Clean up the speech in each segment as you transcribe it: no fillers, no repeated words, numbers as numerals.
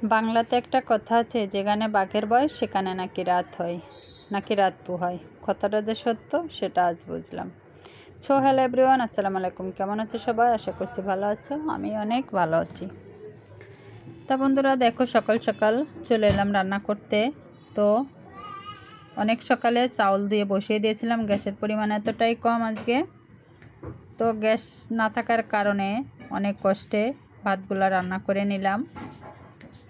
বাংলাতে একটা কথা আছে, যেখানে বাঘের বয়স সেখানে নাকি রাত হয়, নাকি রাত পোহায়। কথাটা যে সত্য সেটা আজ বুঝলাম। হ্যালো এভরিওয়ান, আসসালামু আলাইকুম। কেমন আছে সবাই? আশা করছি ভালো আছো। আমি অনেক ভালো আছি। তা বন্ধুরা দেখো, সকাল সকাল চলে এলাম রান্না করতে। তো অনেক সকালে চাউল দিয়ে বসিয়ে দিয়েছিলাম, গ্যাসের পরিমাণ এতটাই কম আজকে। তো গ্যাস না থাকার কারণে অনেক কষ্টে ভাতগুলা রান্না করে নিলাম।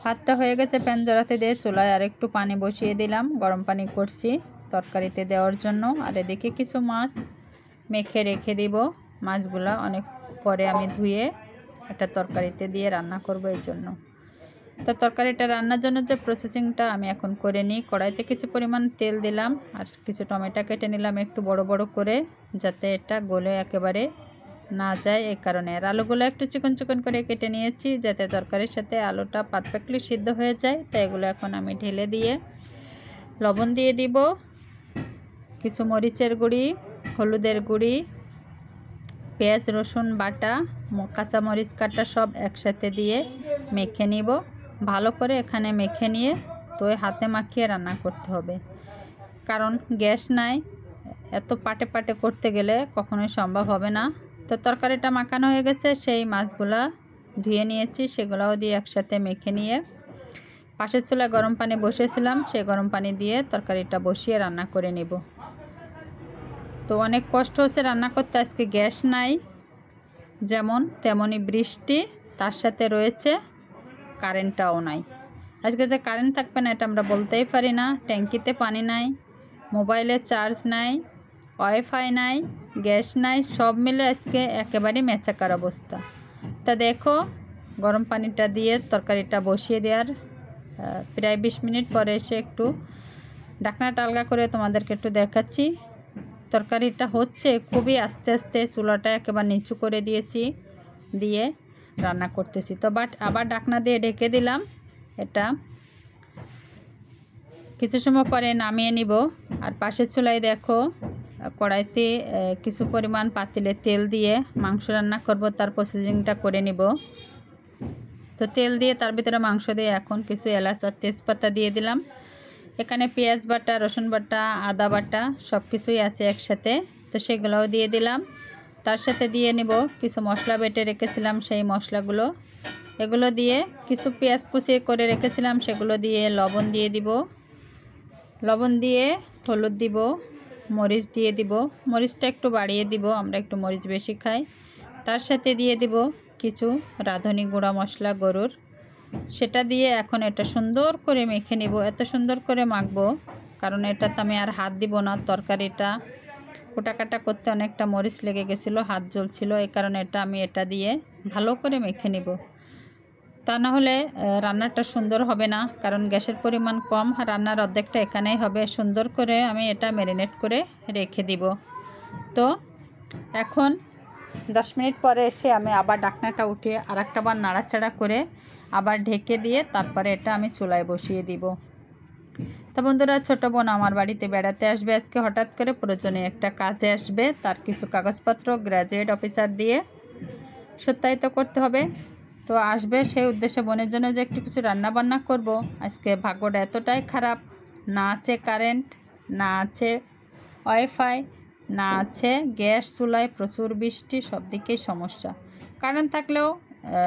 ভাতটা হয়ে গেছে, প্যান জড়াতে দিয়ে চুলায় আর একটু পানি বসিয়ে দিলাম। গরম পানি করছি তরকারিতে দেওয়ার জন্য। আর এদিকে কিছু মাছ মেখে রেখে দিব। মাছগুলা অনেক পরে আমি ধুয়ে একটা তরকারিতে দিয়ে রান্না করব এই জন্য। তো তরকারিটা রান্নার জন্য যে প্রসেসিংটা আমি এখন করে নিই। কড়াইতে কিছু পরিমাণ তেল দিলাম আর কিছু টমেটো কেটে নিলাম একটু বড় বড় করে, যাতে এটা গলে একেবারে না যায় এই কারণে। আর আলুগুলো একটু চিকন চিকন করে কেটে নিয়েছি, যাতে তরকারির সাথে আলুটা পারফেক্টলি সিদ্ধ হয়ে যায়। তাই এগুলো এখন আমি ঢেলে দিয়ে লবণ দিয়ে দিব, কিছু মরিচের গুঁড়ি, হলুদের গুঁড়ি, পেঁয়াজ রসুন বাটা, কাঁচা মরিচ কাটা সব একসাথে দিয়ে মেখে নিব ভালো করে। এখানে মেখে নিয়ে তো হাতে মাখিয়ে রান্না করতে হবে, কারণ গ্যাস নাই। এত পাটে পাটে করতে গেলে কখনোই সম্ভব হবে না। তো তরকারিটা মাখানো হয়ে গেছে, সেই মাছগুলা ধুয়ে নিয়েছি, সেগুলাও দিয়ে একসাথে মেখে নিয়ে পাশের চুলায় গরম পানি বসিয়েছিলাম, সেই গরম পানি দিয়ে তরকারিটা বসিয়ে রান্না করে নিব। তো অনেক কষ্ট হচ্ছে রান্না করতে, আজকে গ্যাস নাই, যেমন তেমনই বৃষ্টি, তার সাথে রয়েছে কারেন্টটাও নাই। আজকে যে কারেন্ট থাকবে না এটা আমরা বলতেই পারি না। ট্যাঙ্কিতে পানি নাই, মোবাইলে চার্জ নাই, ওয়াইফাই নাই, গ্যাস নাই, সব মিলে আজকে একেবারেই মেচাকার অবস্থা। তা দেখো, গরম পানিটা দিয়ে তরকারিটা বসিয়ে দেওয়ার প্রায় 20 মিনিট পরে এসে একটু ঢাকনাটা আলগা করে তোমাদেরকে একটু দেখাচ্ছি। তরকারিটা হচ্ছে খুবই আস্তে আস্তে, চুলাটা একেবারে নিচু করে দিয়েছি, দিয়ে রান্না করতেছি। তো আবার ঢাকনা দিয়ে ঢেকে দিলাম। এটা কিছু সময় পরে নামিয়ে নিব। আর পাশের চুলায় দেখো, কড়াইতে কিছু পরিমাণ পাতিলে তেল দিয়ে মাংস রান্না করব, তার প্রসেসিংটা করে নিব। তো তেল দিয়ে তার ভিতরে মাংস দিয়ে এখন কিছু এলাচ আর তেজপাতা দিয়ে দিলাম। এখানে পেঁয়াজ বাটা, রসুন বাটা, আদা বাটা সব কিছুই আছে একসাথে, তো সেগুলোও দিয়ে দিলাম। তার সাথে দিয়ে নিব কিছু মশলা বেটে রেখেছিলাম, সেই মশলাগুলো, এগুলো দিয়ে কিছু পেঁয়াজ কুচিয়ে করে রেখেছিলাম, সেগুলো দিয়ে লবণ দিয়ে দিব। লবণ দিয়ে হলুদ দিব, মরিচ দিয়ে দিব, মরিচটা একটু বাড়িয়ে দিব, আমরা একটু মরিচ বেশি খাই। তার সাথে দিয়ে দিব কিছু রাঁধুনি গুঁড়া মশলা গরুর, সেটা দিয়ে এখন এটা সুন্দর করে মেখে নিব। এত সুন্দর করে মাখবো কারণ এটাতে আমি আর হাত দিব না। তরকারিটা কোটাকাটা করতে অনেকটা মরিচ লেগে গেছিলো, হাত জ্বলছিল, এই কারণে এটা দিয়ে ভালো করে মেখে নিব। তা না হলে রান্নাটা সুন্দর হবে না, কারণ গ্যাসের পরিমাণ কম, রান্নার অর্ধেকটা এখানেই হবে। সুন্দর করে আমি এটা ম্যারিনেট করে রেখে দিব। তো এখন 10 মিনিট পরে এসে আমি আবার ঢাকনাটা উঠিয়ে আর একটা বার নাড়াচাড়া করে আবার ঢেকে দিয়ে তারপরে এটা আমি চুলায় বসিয়ে দিব। তো বন্ধুরা, ছোটো বোন আমার বাড়িতে বেড়াতে আসবে আজকে হঠাৎ করে, প্রয়োজনে একটা কাজে আসবে, তার কিছু কাগজপত্র গ্র্যাজুয়েট অফিসার দিয়ে সত্যায়িত করতে হবে। তো আসবে, সেই উদ্দেশ্যে বোনের জন্য যে একটু কিছু রান্না বান্না করব। আজকে ভাগ্যটা এতটাই খারাপ, না আছে কারেন্ট, না আছে ওয়াইফাই, না আছে গ্যাস চুলায়, প্রচুর বৃষ্টি, সব দিকেই সমস্যা। কারেন্ট থাকলেও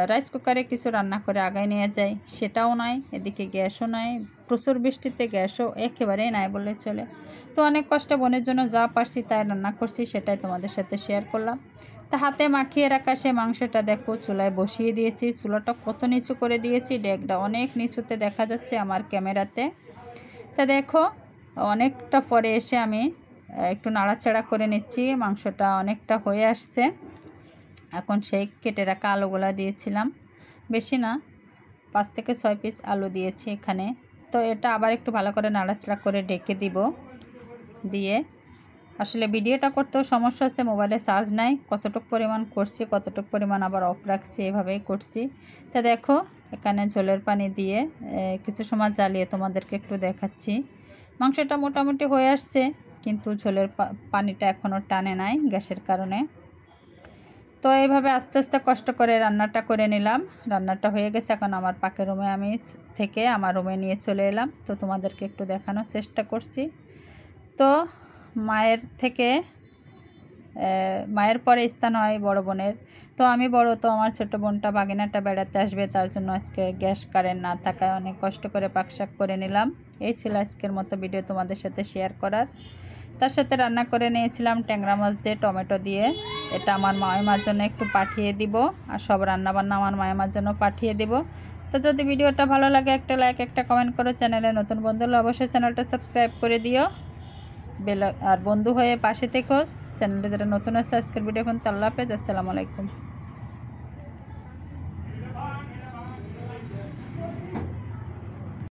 রাইস কুকারে কিছু রান্না করে আগায় নিয়ে যায়, সেটাও নাই। এদিকে গ্যাসও নাই, প্রচুর বৃষ্টিতে গ্যাসও একেবারেই নাই বললে চলে। তো অনেক কষ্টে বোনের জন্য যা পারছি তাই রান্না করছি, সেটাই তোমাদের সাথে শেয়ার করলাম। তা হাতে মাখিয়ে রাখা সে মাংসটা দেখো চুলায় বসিয়ে দিয়েছি। চুলাটা কত নিচু করে দিয়েছি, ডেকটা অনেক নিচুতে দেখা যাচ্ছে আমার ক্যামেরাতে। তা দেখো, অনেকটা পরে এসে আমি একটু নাড়াচাড়া করে নিচ্ছি, মাংসটা অনেকটা হয়ে আসছে। এখন সেই কেটে রাখা আলুগুলা দিয়েছিলাম, বেশি না, 5 থেকে 6 পিস আলু দিয়েছি এখানে। তো এটা আবার একটু ভালো করে নাড়াচাড়া করে ঢেকে দিব। দিয়ে আসলে ভিডিওটা করতেও সমস্যা হচ্ছে, মোবাইলে চার্জ নাই, কতটুকু পরিমাণ করছি কতটুকু পরিমাণ আবার অফ রাখছি, এভাবেই করছি। তা দেখো, এখানে ঝোলের পানি দিয়ে কিছু সময় জ্বালিয়ে তোমাদেরকে একটু দেখাচ্ছি। মাংসটা মোটামুটি হয়ে আসছে, কিন্তু ঝোলের পানিটা এখনও টানে নাই গ্যাসের কারণে। তো এইভাবে আস্তে আস্তে কষ্ট করে রান্নাটা করে নিলাম। রান্নাটা হয়ে গেছে, এখন আমার পাকের রুমে আমি থেকে আমার রুমে নিয়ে চলে এলাম। তো তোমাদেরকে একটু দেখানোর চেষ্টা করছি। তো মায়ের পরে স্থান হয় বড় বোনের। তো আমি বড়, তো আমার ছোট বোনটা বাগিনাটা বেড়াতে আসবে, তার জন্য আজকে গ্যাস কারেন্ট না থাকায় অনেক কষ্ট করে পাকশাক করে নিলাম। এই ছিল আজকের মতো ভিডিও তোমাদের সাথে শেয়ার করার। তার সাথে রান্না করে নিয়েছিলাম ট্যাংরা মাছ দিয়ে টমেটো দিয়ে। এটা আমার মায়ের জন্য একটু পাঠিয়ে দিব, আর সব রান্নাবান্না আমার মায়ের জন্য পাঠিয়ে দিব। তো যদি ভিডিওটা ভালো লাগে একটা লাইক একটা কমেন্ট করো। চ্যানেলে নতুন বন্ধু হলে অবশ্যই চ্যানেলটা সাবস্ক্রাইব করে দিও, আর বন্ধু হয়ে পাশে থেকো। চ্যানেলটা যারা নতুন আছে আজকের ভিডিও এখন আল্লাহ হাফেজ, আসসালামু আলাইকুম।